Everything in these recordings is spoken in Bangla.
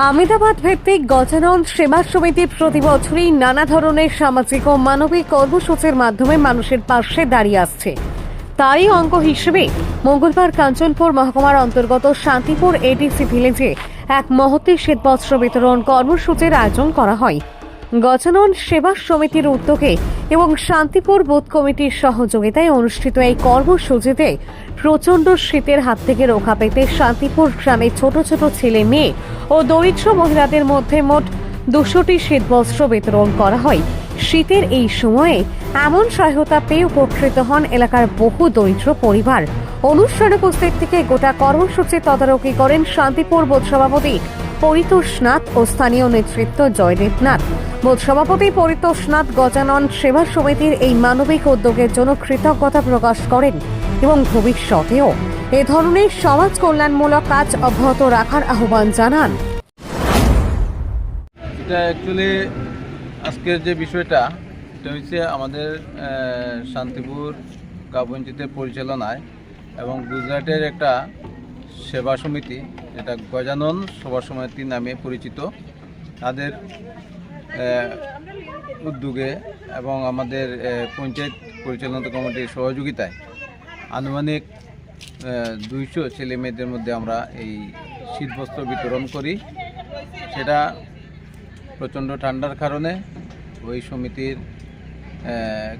আহমেদাবাদ ভিত্তিক গজানন সেবা সমিতি প্রতি বছরই নানা ধরনের সামাজিক ও মানবিক কর্মসূচির মাধ্যমে মানুষের পাশে দাঁড়িয়ে আসছে। তারই অঙ্গ হিসেবে মঙ্গলবার কাঞ্চনপুর মহকুমার অন্তর্গত শান্তিপুর এডিসি ভিলেজে এক মহতী শীতবস্ত্র বিতরণ কর্মসূচির আয়োজন করা হয়। গজানন সেবা সমিতির উদ্যোগে এবং শান্তিপুর বুথ কমিটির সহযোগিতায় অনুষ্ঠিত এই কর্মসূচিতে প্রচণ্ড শীতের হাত থেকে রক্ষা পেতে শান্তিপুর গ্রামে ছোট ছোট ছেলে মেয়ে ও দরিদ্র মহিলাদের মধ্যে মোট 200টি শীতবস্ত্র বিতরণ করা হয়। শীতের এই সময়ে এমন সহায়তা পেয়ে উপকৃত হন এলাকার বহু দরিদ্র পরিবার। অনুষ্ঠানে উপস্থিত থেকে গোটা কর্মসূচি তদারকি করেন শান্তিপুর বুথ সভাপতি পরিতোষ নাথ ও স্থানীয় নেতৃত্ব জয়দেব নাথ। বুথ সভাপতি পরিতোষ নাথ গজানন সেবা সমিতির এই মানবিক উদ্যোগের জন্য কৃতজ্ঞতা প্রকাশ করেন এবং ভবিষ্যতেও এ ধরনের সমাজ কল্যাণমূলক কাজ অব্যাহত রাখার আহ্বান জানান। এটা অ্যাকচুয়ালি আজকের যে বিষয়টা এটা হচ্ছে আমাদের শান্তিপুর কাপঞ্চায়েতের পরিচালনায় এবং গুজরাটের একটা সেবা সমিতি যেটা গজানন সেবা সমিতি নামে পরিচিত, তাদের উদ্যোগে এবং আমাদের পঞ্চায়েত পরিচালনা কমিটির সহযোগিতায় আনুমানিক 200 ছেলে মেয়েদের মধ্যে আমরা এই শীতবস্ত্র বিতরণ করি। সেটা প্রচণ্ড ঠান্ডার কারণে ওই সমিতির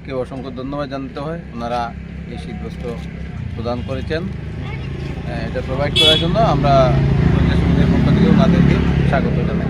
কে অসংখ্য ধন্যবাদ জানাতে হয়। ওনারা এই শীতবস্ত্র প্রদান করেছেন। এটা প্রোভাইড করার জন্য আমরা পঞ্চায়েত সমিতির পক্ষ থেকে ওনাদেরকে স্বাগত জানাই।